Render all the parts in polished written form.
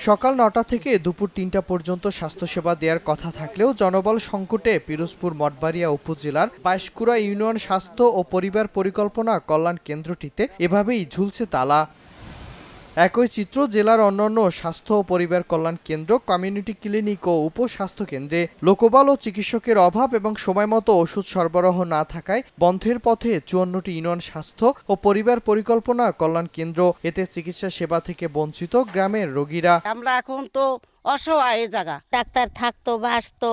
সকাল ৯টা থেকে দুপুর ৩টা পর্যন্ত স্বাস্থ্যসেবা দেওয়ার কথা থাকলেও জনবল সংকটে পিরোজপুর মঠবাড়িয়া উপজেলার বাইশকুড়া ইউনিয়ন স্বাস্থ্য ও পরিবার পরিকল্পনা কল্যাণ কেন্দ্রটিতে এভাবেই ঝুলছে তালা। একই চিত্র জেলার অন্যান্য স্বাস্থ্য ও পরিবার কল্যাণ কেন্দ্র, কমিউনিটি ক্লিনিক ও উপস্বাস্থ্য কেন্দ্রে। লোকবল ও চিকিৎসকের অভাব এবং সময়মতো ওষুধ সরবরাহ না থাকায় বন্ধের পথে ৫৪টি ইউনিয়ন স্বাস্থ্য ও পরিবার পরিকল্পনা কল্যাণ কেন্দ্র। এতে চিকিৎসা সেবা থেকে বঞ্চিত গ্রামের রোগীরা। আমরা এখন তো অসহায় জায়গা, ডাক্তার থাকতো বা আসতো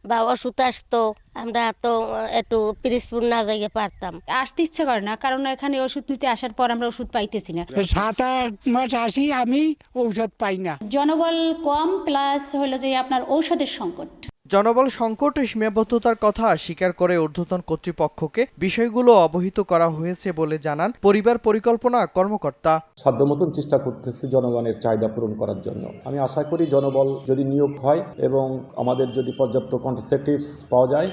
বা ওষুধ আসতো, আমরা তো একটু পিরিজপুর না যাইতে পারতাম। আসতে ইচ্ছে করে না, কারণ এখানে ওষুধ নিতে আসার পর আমরা ওষুধ পাইতেছি না। ৭-৮ মাস আসি আমি ঔষধ পাই না। জনবল কম, প্লাস হলো যে আপনার ঔষধের সংকট। জনবল সংকট ও সীমাবদ্ধতার কথা স্বীকার করে ঊর্ধ্বতন কর্তৃপক্ষকে বিষয়গুলো অবহিত করা হয়েছে বলে জানান পরিবার পরিকল্পনা কর্মকর্তা। সাধ্যমতন চেষ্টা করতেছে জনগণের চাহিদা পূরণ করার জন্য। আমি আশা করি জনবল যদি নিয়োগ হয় এবং আমাদের যদি পর্যাপ্ত কন্ট্রাসেপটিভস পাওয়া যায়,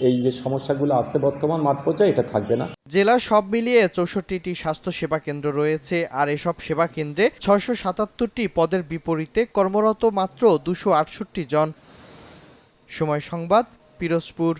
এই যে সমস্যাগুলো আছে বর্তমান মাঠ পর্যায়ে এটা থাকবে না। জেলার সব মিলিয়ে ৬৪টি স্বাস্থ্য সেবা কেন্দ্র রয়েছে, আর এসব সেবা কেন্দ্রে ৬৭৭টি পদের বিপরীতে কর্মরত মাত্র ২৬৮ জন। সময় সংবাদ, পিরোজপুর।